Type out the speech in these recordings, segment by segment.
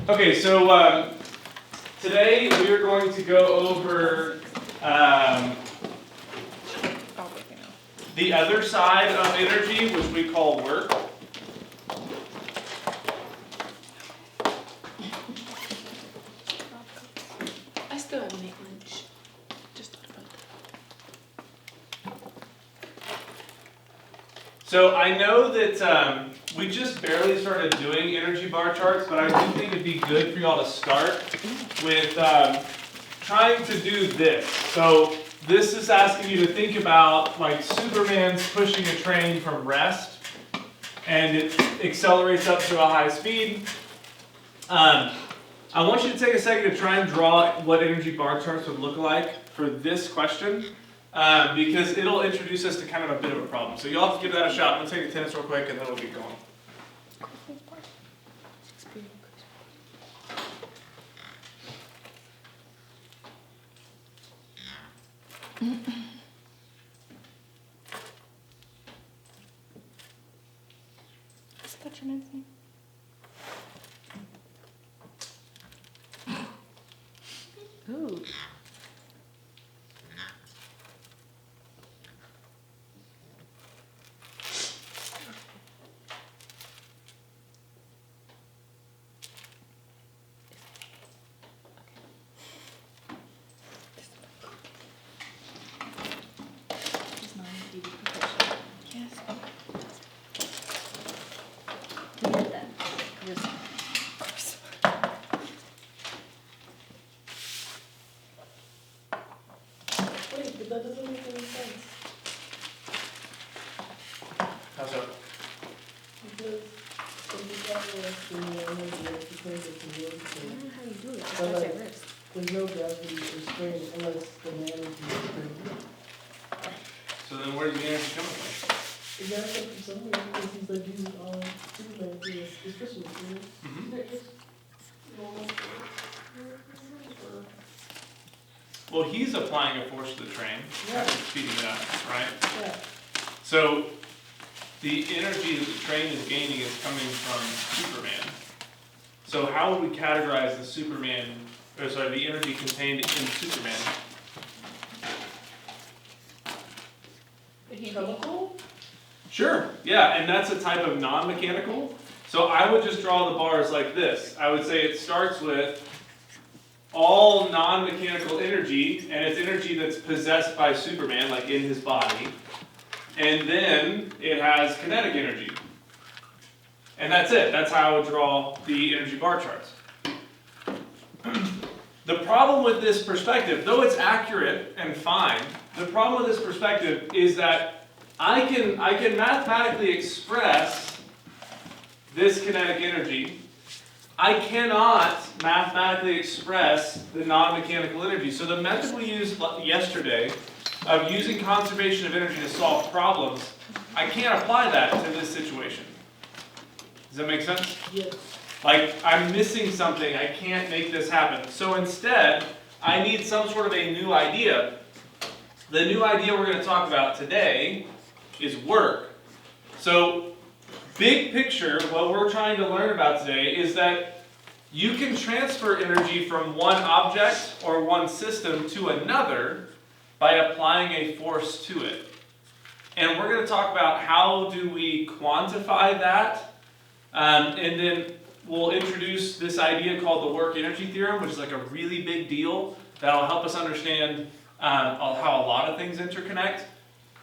Okay, so today we are going to go over the other side of energy, which we call work. I still haven't eaten lunch. Just thought about that. So I know that we just barely started doing energy bar charts, but I do think it'd be good for y'all to start with trying to do this. So this is asking you to think about like Superman's pushing a train from rest, and it accelerates up to a high speed. I want you to take a second to try and draw what energy bar charts would look like for this question. Because it'll introduce us to kind of a bit of a problem. So you'll have to give that a shot. I'm going to take attendance real quick and then we'll get going. Is that your name? Ooh. Yes. We did that. Yes. Of course. Wait, but that doesn't make any sense. How's that? Because if you got less than the energy, because it's a real I don't thing, know how you do it. Just But touch like- your wrist. there's no gravity or strain unless the man is strain. So then where's the energy coming from? It gotta come from somewhere because he's like using all Superman for his efficiency. Mm-hmm. They're just normal. Well, he's applying a force to the train, Yeah. speeding it up, right? Yeah, So the energy that the train is gaining is coming from Superman. So how would we categorize the energy contained in Superman? chemical? Sure, yeah, and that's a type of non-mechanical. So I would just draw the bars like this. I would say it starts with all non-mechanical energy, and it's energy that's possessed by Superman, like in his body. And then it has kinetic energy. And that's it. That's how I would draw the energy bar charts. The problem with this perspective, though it's accurate and fine, the problem with this perspective is that I can mathematically express this kinetic energy. I cannot mathematically express the non-mechanical energy. So the method we used yesterday of using conservation of energy to solve problems, I can't apply that to this situation. Does that make sense? Yes. Like, I'm missing something, I can't make this happen. So instead, I need some sort of a new idea. The new idea we're going to talk about today is work. So, big picture, what we're trying to learn about today is that you can transfer energy from one object or one system to another by applying a force to it. And we're going to talk about how do we quantify that, and then we'll introduce this idea called the work energy theorem, which is like a really big deal that'll help us understand how a lot of things interconnect.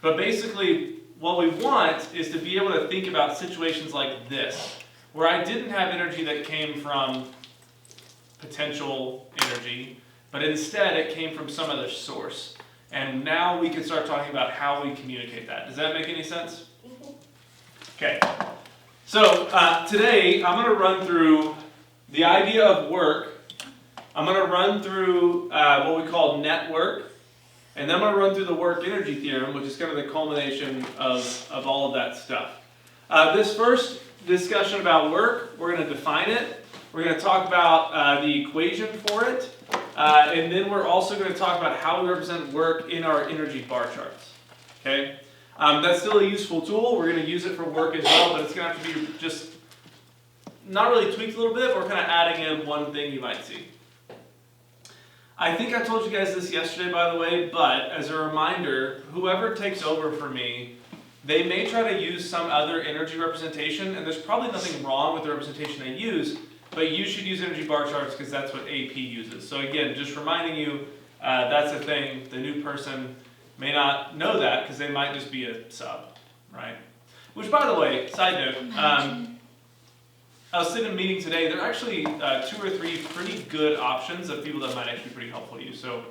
But basically, what we want is to be able to think about situations like this, where I didn't have energy that came from potential energy, but instead it came from some other source. And now we can start talking about how we communicate that. Does that make any sense? Okay. So today I'm going to run through the idea of work. I'm going to run through what we call network. And then I'm going to run through the work energy theorem, which is kind of the culmination of all of that stuff. This first discussion about work, we're going to define it. We're going to talk about the equation for it. And then we're also going to talk about how we represent work in our energy bar charts. Okay? That's still a useful tool. We're going to use it for work as well, but it's going to have to be just not really tweaked a little bit, we're kind of adding in one thing you might see. I think I told you guys this yesterday, by the way, but as a reminder, whoever takes over for me, they may try to use some other energy representation, and there's probably nothing wrong with the representation they use, but you should use energy bar charts because that's what AP uses. So again, just reminding you, that's the thing. The new person may not know that because they might just be a sub, right? Which, by the way, side note, I was sitting in a meeting today. There are actually 2 or 3 pretty good options of people that might actually be pretty helpful to you. So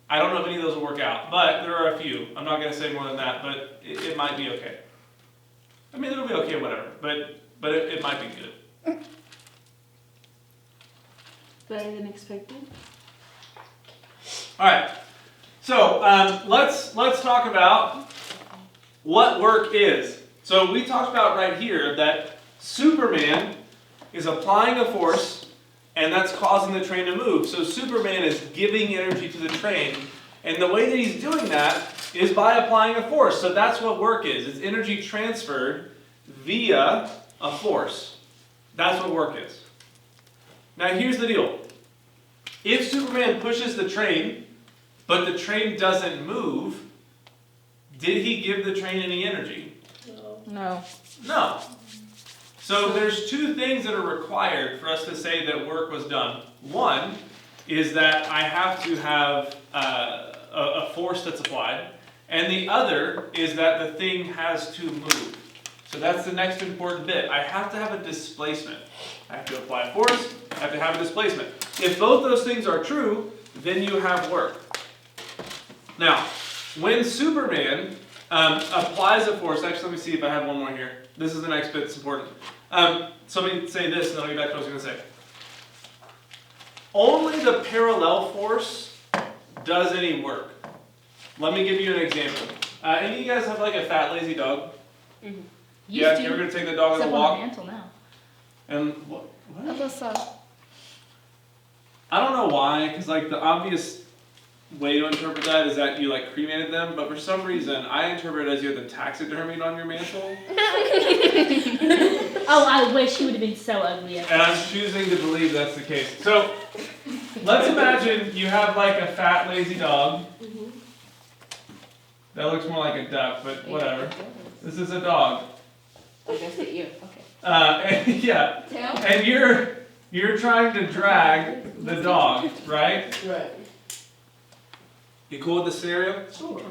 I don't know if any of those will work out, but there are a few. I'm not going to say more than that, but it might be okay. I mean, it'll be okay, whatever, but it might be good. Better than expected. All right, so let's talk about what work is. So we talked about right here that Superman is applying a force, and that's causing the train to move. So Superman is giving energy to the train, and the way that he's doing that is by applying a force. So that's what work is. It's energy transferred via a force. That's what work is. Now here's the deal. If Superman pushes the train, but the train doesn't move, did he give the train any energy? No. No. So there's 2 things that are required for us to say that work was done. One is that I have to have a force that's applied, and the other is that the thing has to move. So that's the next important bit. I have to have a displacement. I have to apply a force, I have to have a displacement. If both those things are true, then you have work. Now, when Superman applies a force, actually let me see if I have one more here. This is the next bit that's important. So let me say this and then I'll get back to what I was going to say. Only the parallel force does any work. Let me give you an example. Any of you guys have like a fat, lazy dog? Mm-hmm. Yeah, you're going to take the dog on a walk? Mantle now. And what? Alyssa. I don't know why, because like the obvious way to interpret that is that you like cremated them, but for some reason I interpret it as you had the taxidermied on your mantle. Oh, I wish he would have been so ugly. And I'm choosing to believe that's the case. So let's imagine you have like a fat, lazy dog. That looks more like a duck, but whatever. This is a dog. I guess it you. Okay. And, yeah. Tail? And you're trying to drag the dog, right? Right. You cool with the scenario? Sure.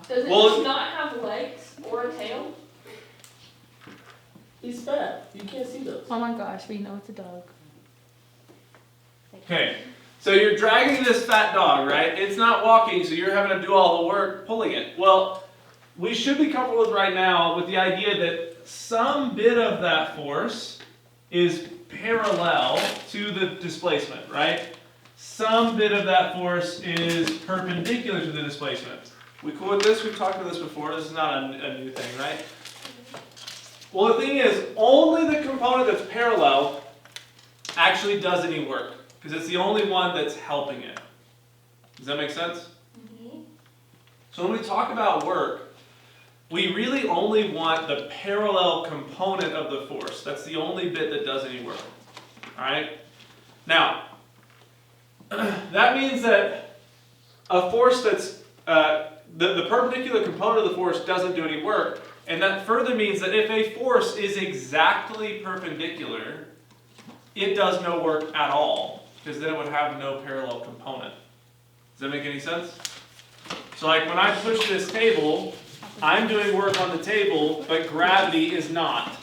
Does it Well, just not have legs or a tail? He's fat. You can't see those. Oh my gosh, we know it's a dog. Okay. So you're dragging this fat dog, right? It's not walking, so you're having to do all the work pulling it. Well, we should be comfortable with right now with the idea that some bit of that force is parallel to the displacement, right? Some bit of that force is perpendicular to the displacement. We cool with this? We've talked about this before. This is not a new thing, right? Well, the thing is, only the component that's parallel actually does any work, because it's the only one that's helping it. Does that make sense? Mm-hmm. So when we talk about work, we really only want the parallel component of the force. That's the only bit that does any work. Alright? Now, that means that a force that's, the perpendicular component of the force doesn't do any work, and that further means that if a force is exactly perpendicular, it does no work at all, because then it would have no parallel component. Does that make any sense? So like when I push this table, I'm doing work on the table, but gravity is not.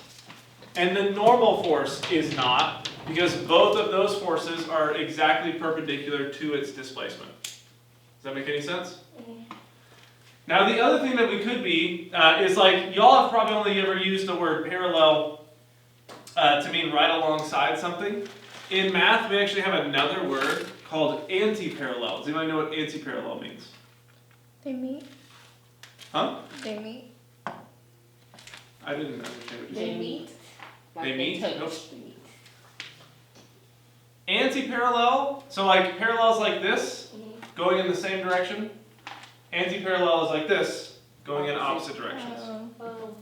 And the normal force is not, because both of those forces are exactly perpendicular to its displacement. Does that make any sense? Now the other thing that we could be, is like, y'all have probably only ever used the word parallel to mean right alongside something. In math, we actually have another word called anti-parallel. Does anybody know what anti-parallel means? They meet. Huh? They meet. I didn't understand what you They said. meet. They meet? touch. Nope. They meet. Anti-parallel, so like parallel is like this, going in the same direction. Anti-parallel is like this, going in opposite directions. Oh.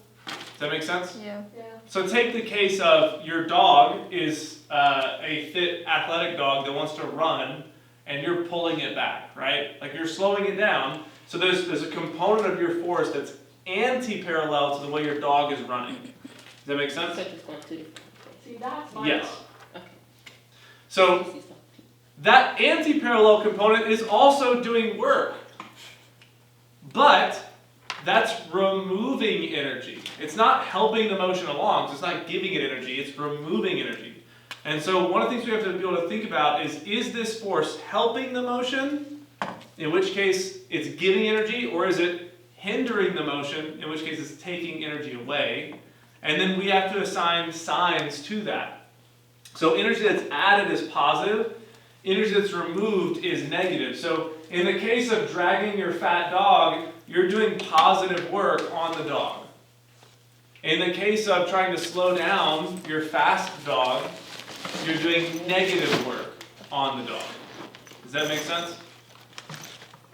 that make sense? Yeah. Yeah. So take the case of your dog is a fit athletic dog that wants to run, and you're pulling it back, right? Like you're slowing it down. So there's a component of your force that's anti-parallel to the way your dog is running. Does that make sense? So it's going 2 different See, that's my Yes. problem. So places. that anti-parallel component is also doing work, but that's removing energy. It's not helping the motion along, so it's not giving it energy, it's removing energy. And so one of the things we have to be able to think about is this force helping the motion, in which case it's giving energy, or is it hindering the motion, in which case it's taking energy away? And then we have to assign signs to that. So energy that's added is positive, energy that's removed is negative. So in the case of dragging your fat dog, you're doing positive work on the dog. In the case of trying to slow down your fast dog, you're doing negative work on the dog. Does that make sense?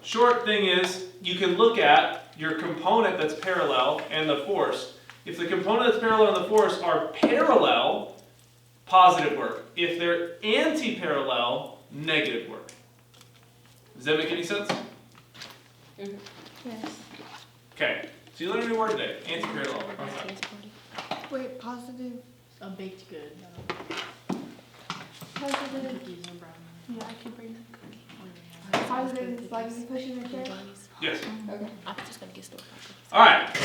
Short thing is, you can look at your component that's parallel and the force. If the component that's parallel and the force are parallel, positive work. If they're anti-parallel, negative work. Does that make any sense? Yes. Okay, so you learned a new word today, anti-parallel. What's that? Wait, positive. A baked good. Positive. Cookies and brownies. Yeah, I can bring them cookies. Positive is like pushing the chair. Yes. Okay. I'm just gonna get stuff. Alright,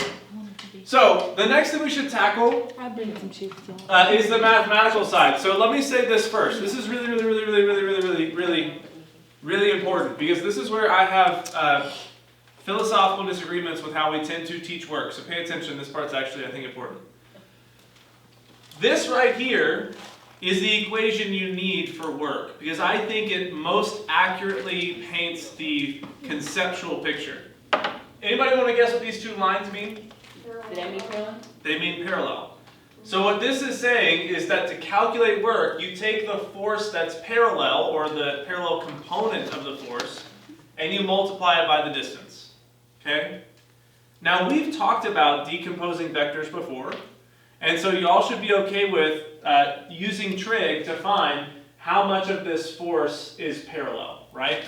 so the next thing we should tackle I'll bring some chips, is the mathematical side. So let me say this first. This is really important, because this is where I have philosophical disagreements with how we tend to teach work. So pay attention, this part's actually, I think, important. This right here is the equation you need for work, because I think it most accurately paints the conceptual picture. Anybody want to guess what these two lines mean? Did that mean parallel? They mean parallel. So what this is saying is that to calculate work, you take the force that's parallel, or the parallel component of the force, and you multiply it by the distance. Okay? Now we've talked about decomposing vectors before, and so you all should be okay with using trig to find how much of this force is parallel, right?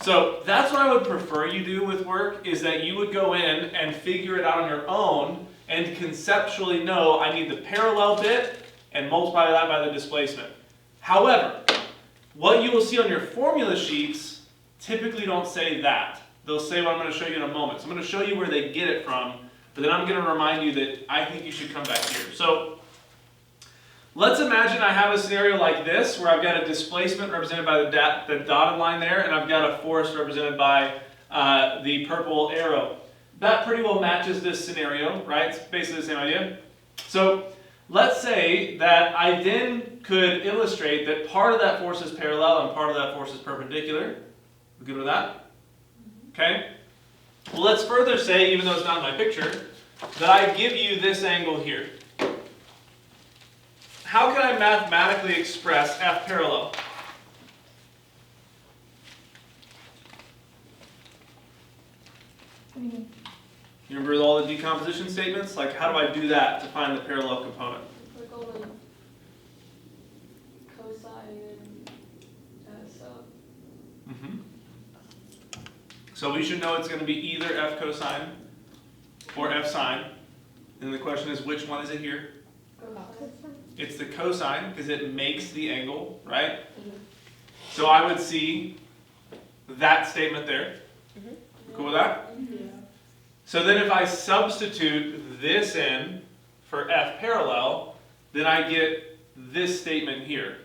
So that's what I would prefer you do with work, is that you would go in and figure it out on your own and conceptually know I need the parallel bit and multiply that by the displacement. However, what you will see on your formula sheets typically don't say that. They'll say what I'm going to show you in a moment. So I'm going to show you where they get it from, but then I'm going to remind you that I think you should come back here. So let's imagine I have a scenario like this, where I've got a displacement represented by the dotted line there, and I've got a force represented by the purple arrow. That pretty well matches this scenario, right? It's basically the same idea. So let's say that I then could illustrate that part of that force is parallel and part of that force is perpendicular. We good with that? Okay? Well, let's further say, even though it's not in my picture, that I give you this angle here. How can I mathematically express F parallel? You remember all the decomposition statements? Like, how do I do that to find the parallel component? Click on the cosine and sub. So we should know it's going to be either F cosine or F sine. And the question is, which one is it here? Cosine. It's the cosine, because it makes the angle, right? So I would see that statement there. Cool with that? Yeah. So then if I substitute this in for F parallel, then I get this statement here.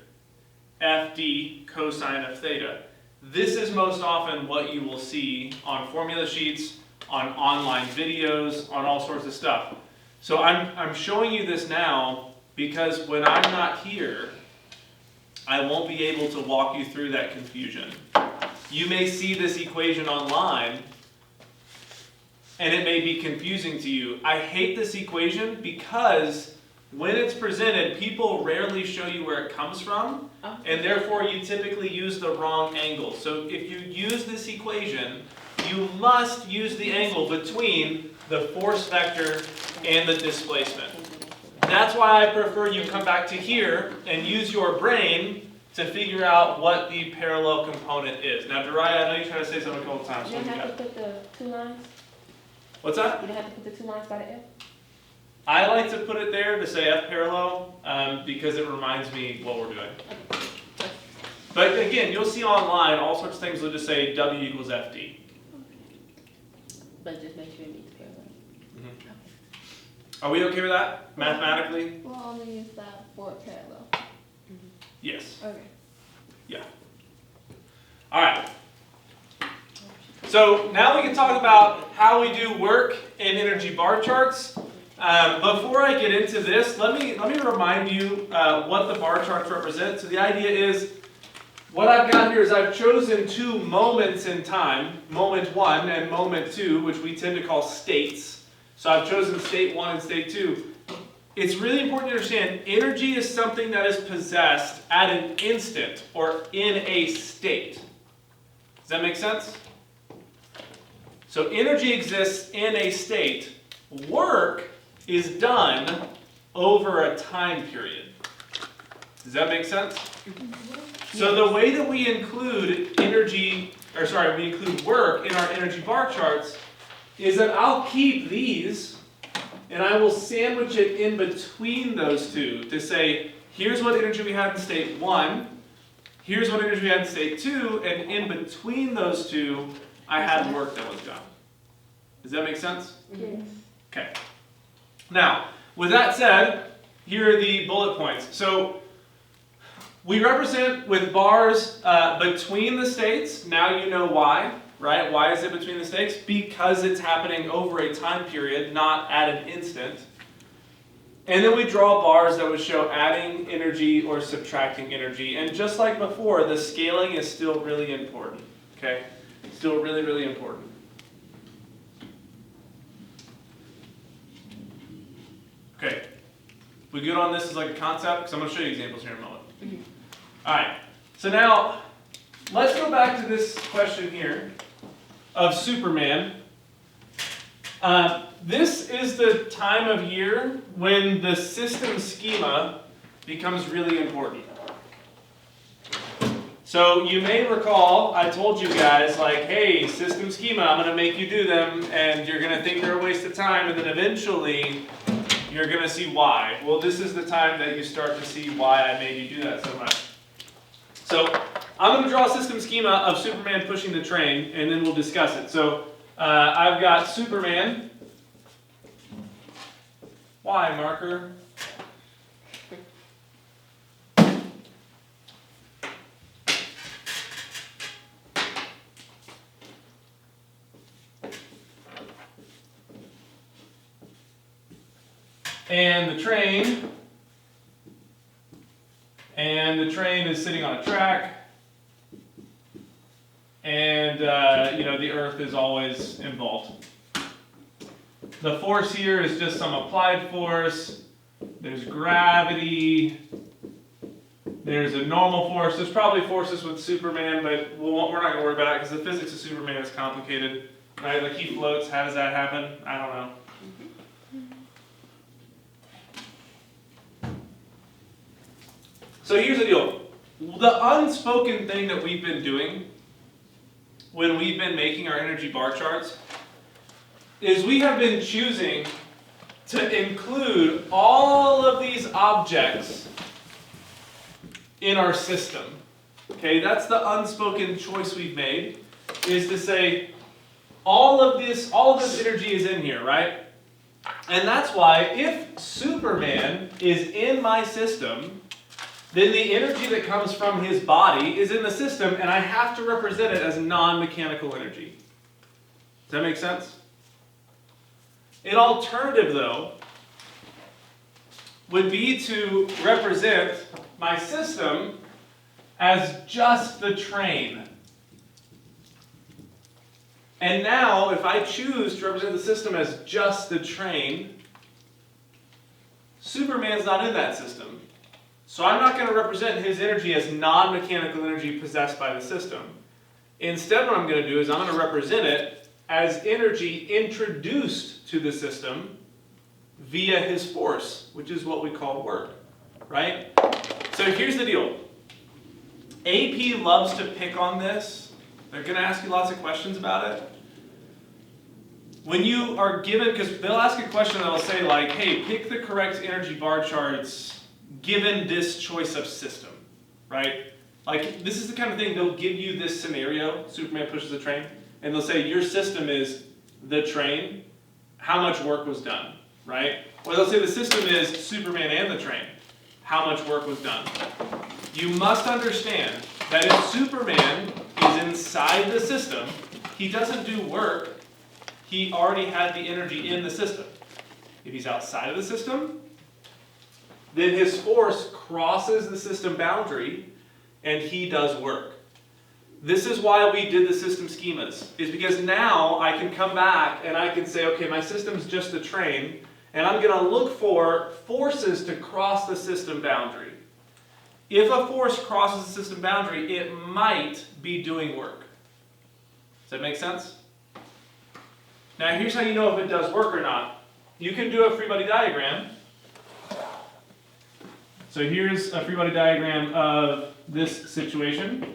FD cosine of theta. This is most often what you will see on formula sheets, on online videos, on all sorts of stuff. So I'm showing you this now because when I'm not here, I won't be able to walk you through that confusion. You may see this equation online, and it may be confusing to you. I hate this equation because when it's presented, people rarely show you where it comes from, and therefore you typically use the wrong angle. So if you use this equation, you must use the angle between the force vector and the displacement. That's why I prefer you come back to here and use your brain to figure out what the parallel component is. Now, Dariah, I know you tried to say something a couple times. You What don't do you have got? to put the 2 lines? What's that? You don't have to put the 2 lines by the F? I like to put it there to say F parallel because it reminds me what we're doing. But again, you'll see online all sorts of things will just say W equals FD. But just make sure it meets parallel. Are we okay with that mathematically? We'll only use that for parallel. Yes. Okay. All right. So now we can talk about how we do work in energy bar charts. Before I get into this, let me remind you what the bar charts represent. So the idea is, what I've got here is I've chosen 2 moments in time, moment 1 and moment 2, which we tend to call states. So I've chosen state 1 and state 2. It's really important to understand energy is something that is possessed at an instant or in a state. Does that make sense? So energy exists in a state. Work is done over a time period. Does that make sense? So the way that we include we include work in our energy bar charts is that I'll keep these and I will sandwich it in between those two to say, here's what energy we had in state 1, here's what energy we had in state 2, and in between those two, I had work that was done. Does that make sense? Yes. Okay. Now, with that said, here are the bullet points. So, we represent with bars between the states. Now you know why, right? Why is it between the states? Because it's happening over a time period, not at an instant. And then we draw bars that would show adding energy or subtracting energy. And just like before, the scaling is still really important, okay? Still really, really important. Okay, we good on this as like a concept? Because I'm going to show you examples here in a moment. Alright, so now let's go back to this question here of Superman. This is the time of year when the system schema becomes really important. So you may recall I told you guys like, hey, system schema, I'm going to make you do them and you're going to think they're a waste of time and then eventually you're going to see why. Well, this is the time that you start to see why I made you do that so much. So I'm going to draw a system schema of Superman pushing the train, and then we'll discuss it. So I've got Superman. Y marker. And the train. And the train is sitting on a track. And, the Earth is always involved. The force here is just some applied force. There's gravity. There's a normal force. There's probably forces with Superman, but we're not going to worry about it because the physics of Superman is complicated. Right? Like he floats. How does that happen? I don't know. So here's the deal. The unspoken thing that we've been doing when we've been making our energy bar charts is we have been choosing to include all of these objects in our system. Okay, that's the unspoken choice we've made, is to say all of this energy is in here, right? And that's why if Superman is in my system, then the energy that comes from his body is in the system, and I have to represent it as non-mechanical energy. Does that make sense? An alternative, though, would be to represent my system as just the train. And now, if I choose to represent the system as just the train, Superman's not in that system. So I'm not going to represent his energy as non-mechanical energy possessed by the system. Instead, what I'm going to do is I'm going to represent it as energy introduced to the system via his force, which is what we call work, right? So here's the deal. AP loves to pick on this. They're going to ask you lots of questions about it. When you are given, because they'll ask a question that'll say like, hey, pick the correct energy bar charts given this choice of system, right? Like, this is the kind of thing, they'll give you this scenario, Superman pushes a train, and they'll say your system is the train, how much work was done, right? Or they'll say the system is Superman and the train, how much work was done. You must understand that if Superman is inside the system, he doesn't do work, he already had the energy in the system. If he's outside of the system, then his force crosses the system boundary and he does work. This is why we did the system schemas, is because now I can come back and I can say, okay, my system's just a train, and I'm going to look for forces to cross the system boundary. If a force crosses the system boundary, it might be doing work. Does that make sense? Now here's how you know if it does work or not. You can do a free body diagram. So here's a free body diagram of this situation.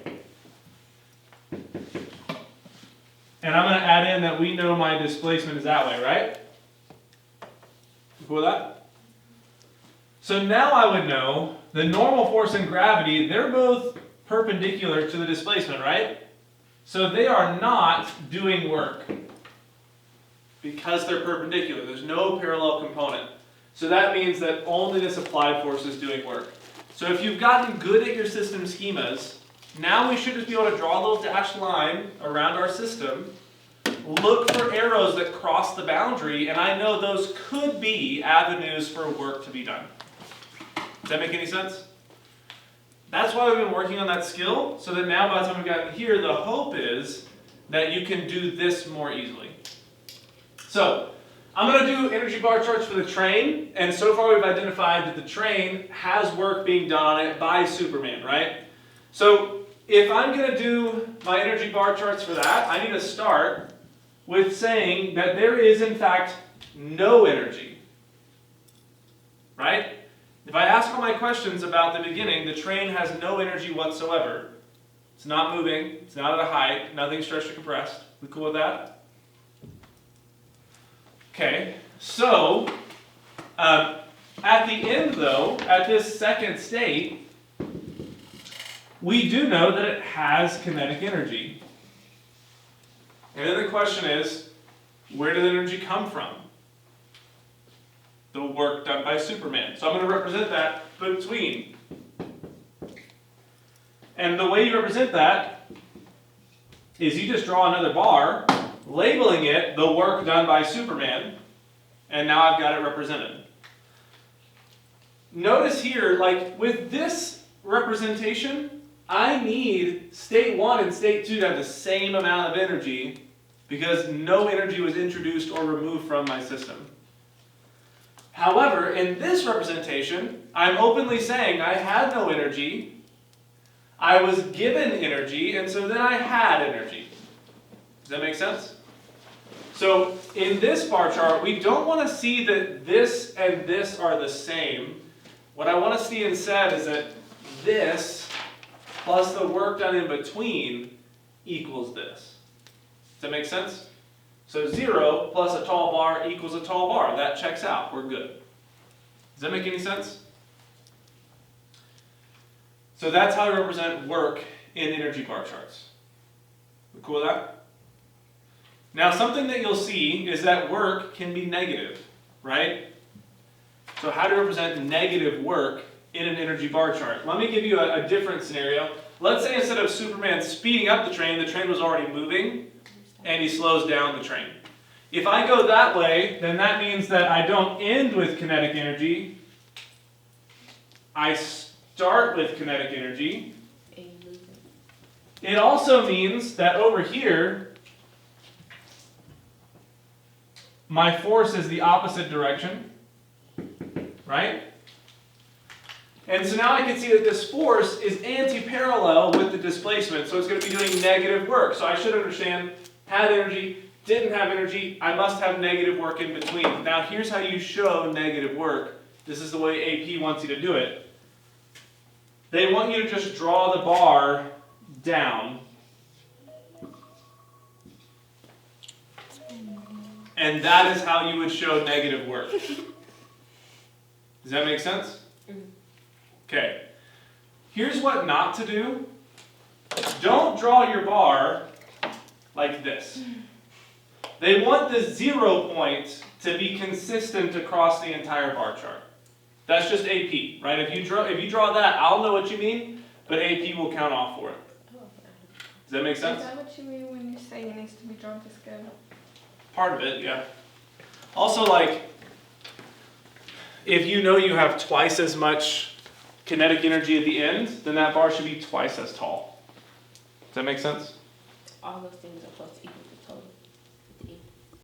And I'm going to add in that we know my displacement is that way, right? You cool with that? So now I would know the normal force and gravity, they're both perpendicular to the displacement, right? So they are not doing work because they're perpendicular. There's no parallel component. So that means that only this applied force is doing work. So if you've gotten good at your system schemas, now we should just be able to draw a little dashed line around our system, look for arrows that cross the boundary, and I know those could be avenues for work to be done. Does that make any sense? That's why we've been working on that skill, so that now by the time we've gotten here, the hope is that you can do this more easily. So, I'm going to do energy bar charts for the train, and so far we've identified that the train has work being done on it by Superman, right? So, if I'm going to do my energy bar charts for that, I need to start with saying that there is, in fact, no energy, right? If I ask all my questions about the beginning, the train has no energy whatsoever. It's not moving, it's not at a height, nothing stretched or compressed. We cool with that? Okay, so at the end though, at this second state, we do know that it has kinetic energy. And then the question is, where did the energy come from? The work done by Superman. So I'm going to represent that between. And the way you represent that is you just draw another bar, labeling it the work done by Superman, and now I've got it represented. Notice here, like with this representation, I need state 1 and state 2 to have the same amount of energy because no energy was introduced or removed from my system. However, in this representation, I'm openly saying I had no energy, I was given energy, and so then I had energy. Does that make sense? So in this bar chart, we don't want to see that this and this are the same. What I want to see instead is that this plus the work done in between equals this. Does that make sense? So 0 plus a tall bar equals a tall bar. That checks out. We're good. Does that make any sense? So that's how I represent work in energy bar charts. We cool with that? Now something that you'll see is that work can be negative, right? So how to represent negative work in an energy bar chart. Let me give you a different scenario. Let's say instead of Superman speeding up the train was already moving, and he slows down the train. If I go that way, then that means that I don't end with kinetic energy. I start with kinetic energy. It also means that over here, my force is the opposite direction, right? And so now I can see that this force is anti-parallel with the displacement, so it's going to be doing negative work. So I should understand had energy, didn't have energy, I must have negative work in between. Now here's how you show negative work. This is the way AP wants you to do it. They want you to just draw the bar down. And that is how you would show negative work. Does that make sense? Okay. Here's what not to do. Don't draw your bar like this. They want the 0 point to be consistent across the entire bar chart. That's just AP, right? If you draw that, I'll know what you mean, but AP will count off for it. Does that make sense? Is that what you mean when you say it needs to be drawn to scale? Part of it, yeah. Also, like, if you know you have twice as much kinetic energy at the end, then that bar should be twice as tall. Does that make sense? All those things are supposed to equal